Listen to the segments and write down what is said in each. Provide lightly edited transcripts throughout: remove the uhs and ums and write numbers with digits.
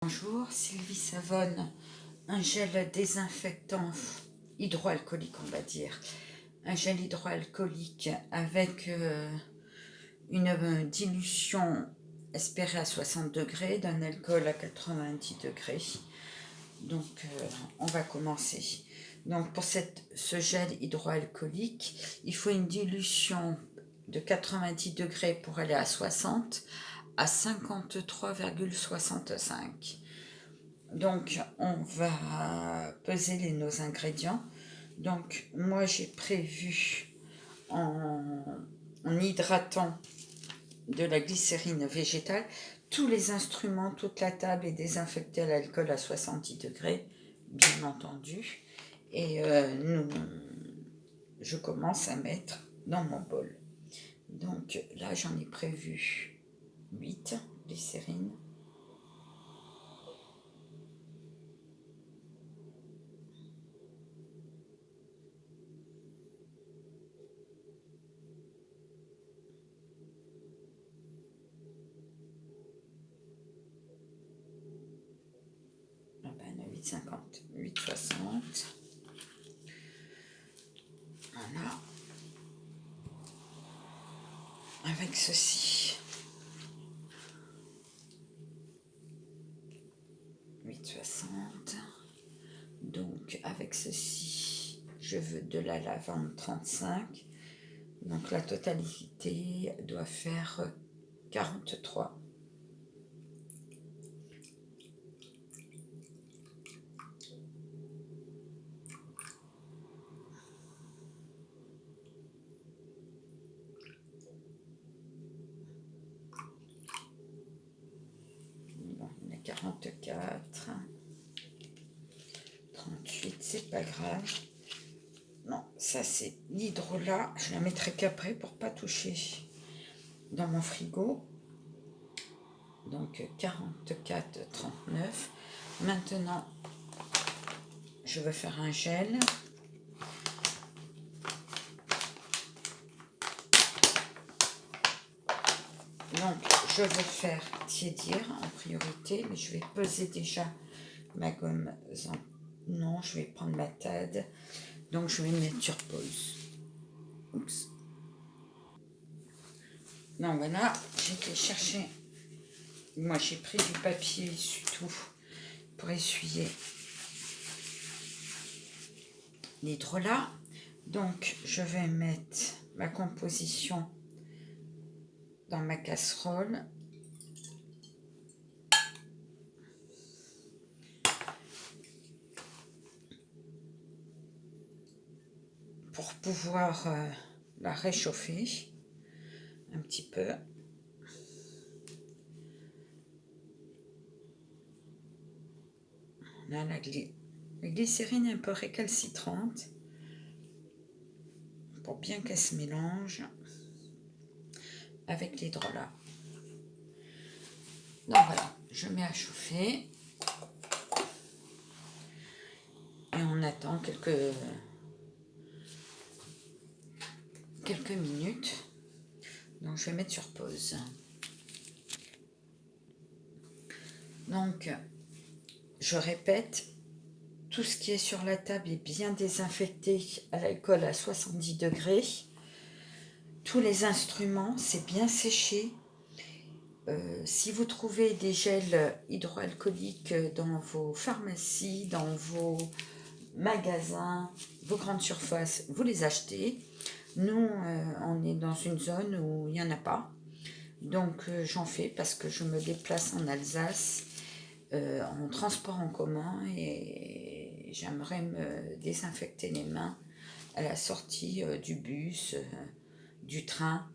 Bonjour, Sylvie Savonne, un gel désinfectant hydroalcoolique, on va dire. Un gel hydroalcoolique avec une dilution espérée à 60 degrés d'un alcool à 90 degrés. Donc, on va commencer. Donc, pour ce gel hydroalcoolique, il faut une dilution de 90 degrés pour aller à 60 à 53,65. Donc, on va peser nos ingrédients. Donc, moi, j'ai prévu en hydratant de la glycérine végétale. Tous les instruments, toute la table est désinfectée à l'alcool à 70 degrés, bien entendu. Et je commence à mettre dans mon bol. Donc là, j'en ai prévu 8 glycérines. Ah ben, 8,50, 8,60. Voilà. Avec ceci. 8,60. Donc, avec ceci, je veux de la lavande 35. Donc, la totalité doit faire 43. Bon, on a 44. 38, c'est pas grave. Non, ça c'est l'hydrolat. Je la mettrai qu'après pour pas toucher dans mon frigo. Donc 44,39. Maintenant, je vais faire un gel. Donc, je vais faire tiédir en priorité, mais je vais peser déjà ma gomme. Non, je vais prendre ma TAD. Donc, je vais mettre sur pause. Oups. Non, voilà, j'ai été chercher. Moi, j'ai pris du papier essuie-tout pour essuyer l'hydrolat. Donc, je vais mettre ma composition dans ma casserole. Pour pouvoir la réchauffer un petit peu. Là, la glycérine est un peu récalcitrante pour bien qu'elle se mélange avec l'hydrolat. Donc voilà, je mets à chauffer et on attend quelques minutes. Donc je vais mettre sur pause. Donc je répète, tout ce qui est sur la table est bien désinfecté à l'alcool à 70 degrés. Tous les instruments, c'est bien séché. Si vous trouvez des gels hydroalcooliques dans vos pharmacies, dans vos magasins, vos grandes surfaces, vous les achetez. Nous, on est dans une zone où il n'y en a pas. Donc, j'en fais parce que je me déplace en Alsace en transport en commun et j'aimerais me désinfecter les mains à la sortie du bus, du train.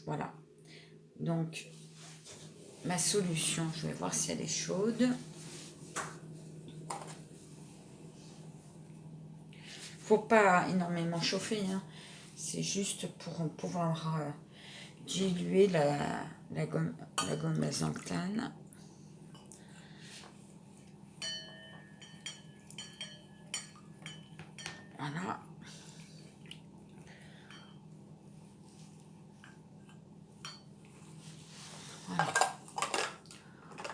Voilà. Donc, ma solution, je vais voir si elle est chaude. Faut pas énormément chauffer, hein. C'est juste pour pouvoir diluer la gomme azanthane. Voilà. Voilà.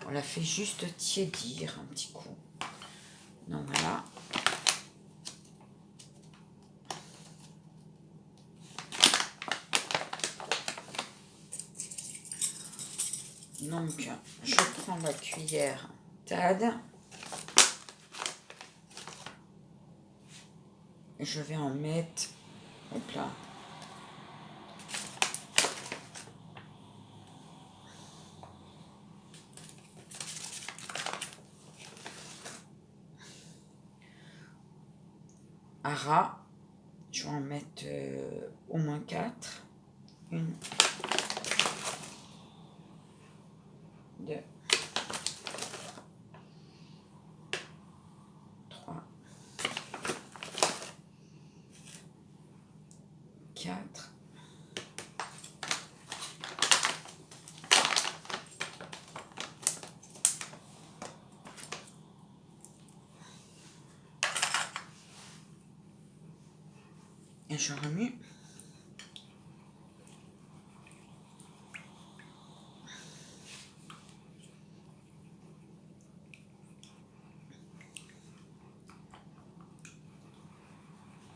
On la la fait juste tiédir un petit coup. Donc voilà. Donc je prends la cuillère TAD. Et je vais en mettre, hop là, à ras. Je vais en mettre au moins 4. 1, 2, 3, 4. Et je remue.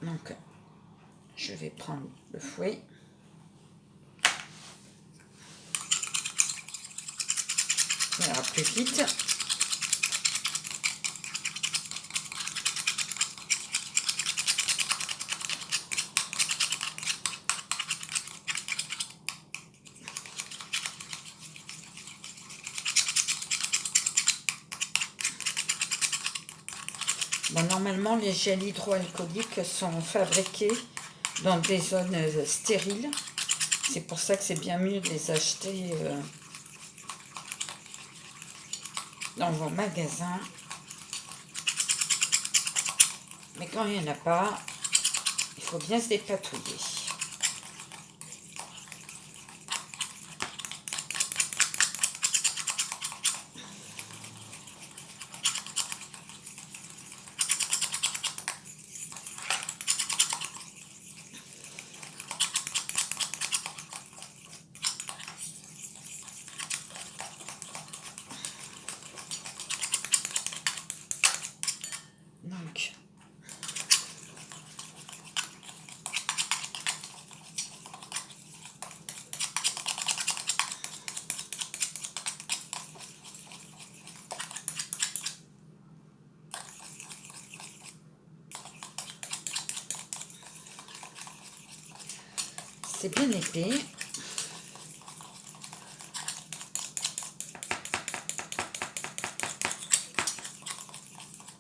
Donc, je vais prendre le fouet. Ça ira plus vite. Bon, normalement, les gels hydroalcooliques sont fabriqués dans des zones stériles. C'est pour ça que c'est bien mieux de les acheter dans vos magasins. Mais quand il n'y en a pas, il faut bien se dépatouiller. Donc, c'est bien épais.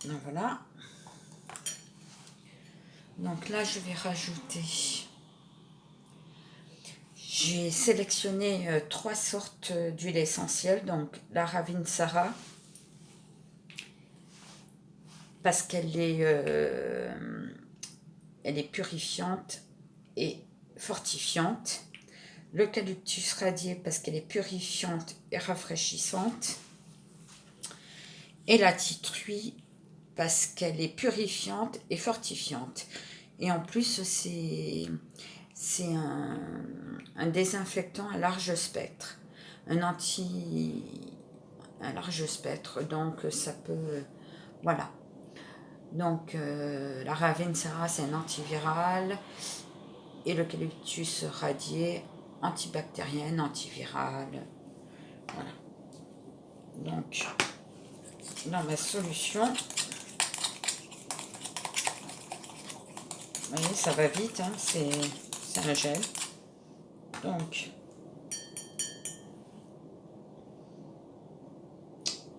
Donc voilà. Donc là, je vais rajouter. J'ai sélectionné 3 sortes d'huile essentielle. Donc la Ravinsara, parce elle est purifiante et fortifiante. L'eucalyptus radié, parce qu'elle est purifiante et rafraîchissante. Et la titruie, parce qu'elle est purifiante et fortifiante. Et en plus, c'est un désinfectant à large spectre. Un large spectre, donc ça peut... Voilà. Donc la Ravinsara, c'est un antiviral. Et l'eucalyptus radié, antibactérienne, antivirale. Voilà. Donc, dans ma solution, vous voyez, ça va vite, hein, c'est un gel. Donc,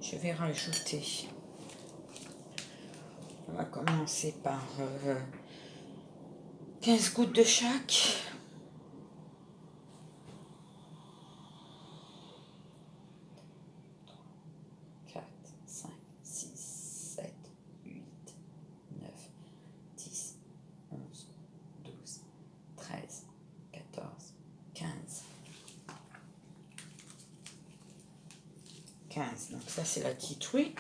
je vais rajouter, on va commencer par 15 gouttes de chaque. Donc ça c'est la titruie.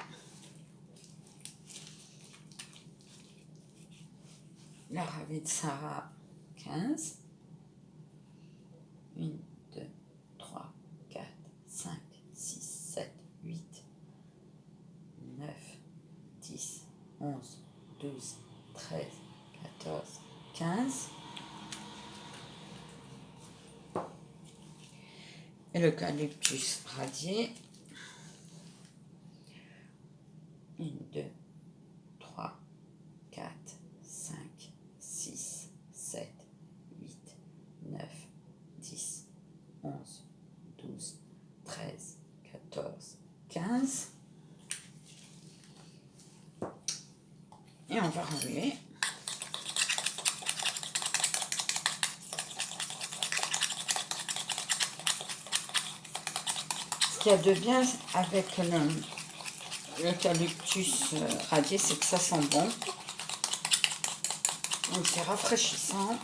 La Ravinsara 15. 1, 2, 3, 4, 5, 6, 7, 8, 11, 12, 13, 14, 15. Et l'eucalyptus radié. 1, 2, 3, 4, 5, 6, 7, 8, 9, 10, 11, 12, 13, 14, 15. Et on va remuer. Ce qu'il y a de bien avec l'eucalyptus radié, c'est que ça sent bon. Donc c'est rafraîchissant.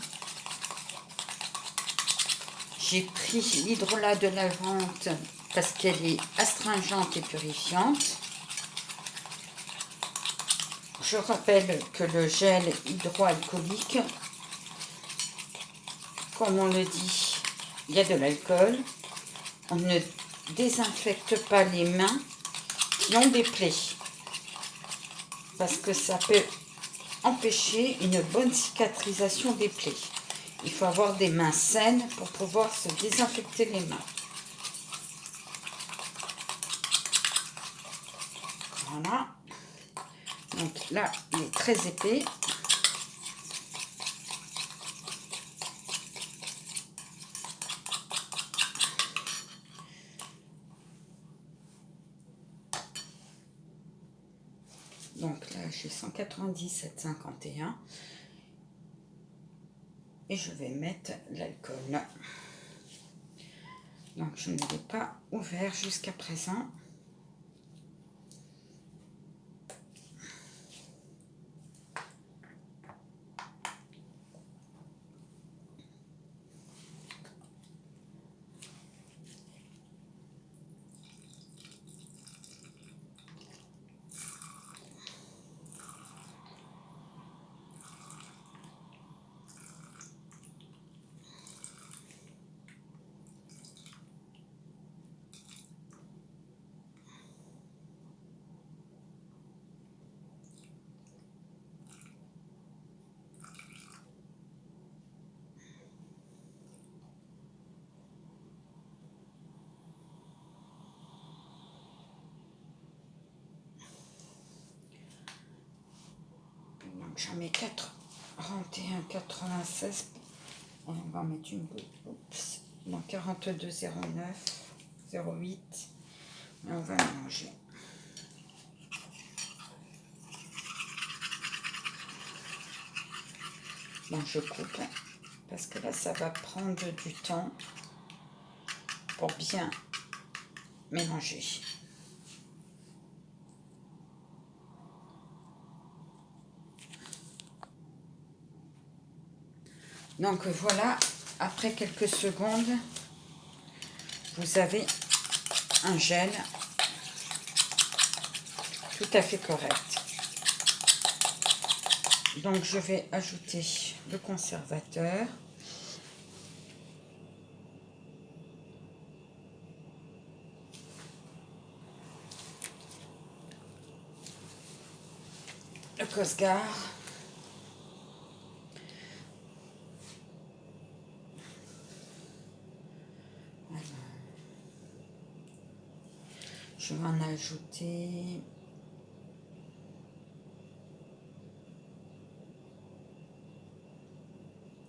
J'ai pris l'hydrolat de lavande parce qu'elle est astringente et purifiante. Je rappelle que le gel hydroalcoolique, comme on le dit, il y a de l'alcool. On ne désinfecte pas les mains qui ont des plaies parce que ça peut empêcher une bonne cicatrisation des plaies. Il faut avoir des mains saines pour pouvoir se désinfecter les mains. Voilà. Donc là, il est très épais. Donc là, j'ai 197,51. Et je vais mettre l'alcool. Donc je ne l'ai pas ouvert jusqu'à présent. J'en mets 41,96. On va mettre une goutte. Oups. Donc 42,09, 0,8. Et on va mélanger. Bon, je coupe parce que là, ça va prendre du temps pour bien mélanger. Donc voilà, après quelques secondes, vous avez un gel tout à fait correct. Donc je vais ajouter le conservateur. Le Cosgar. Je vais en ajouter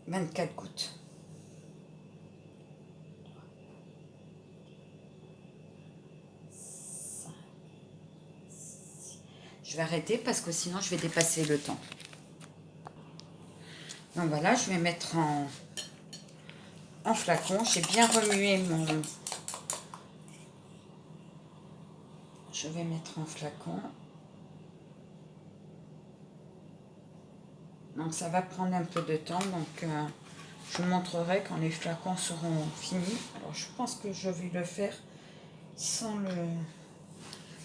24 gouttes. Je vais arrêter parce que sinon je vais dépasser le temps. Donc voilà, je vais mettre en flacon. J'ai bien remué mon... Je vais mettre en flacon. Donc ça va prendre un peu de temps. Donc je vous montrerai quand les flacons seront finis. Alors je pense que je vais le faire sans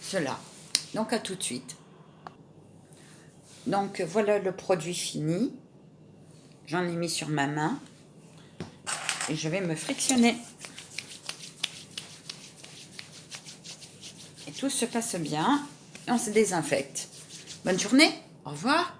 cela. Donc à tout de suite. Donc voilà le produit fini. J'en ai mis sur ma main. Et je vais me frictionner. Et tout se passe bien. Et on se désinfecte. Bonne journée! Au revoir.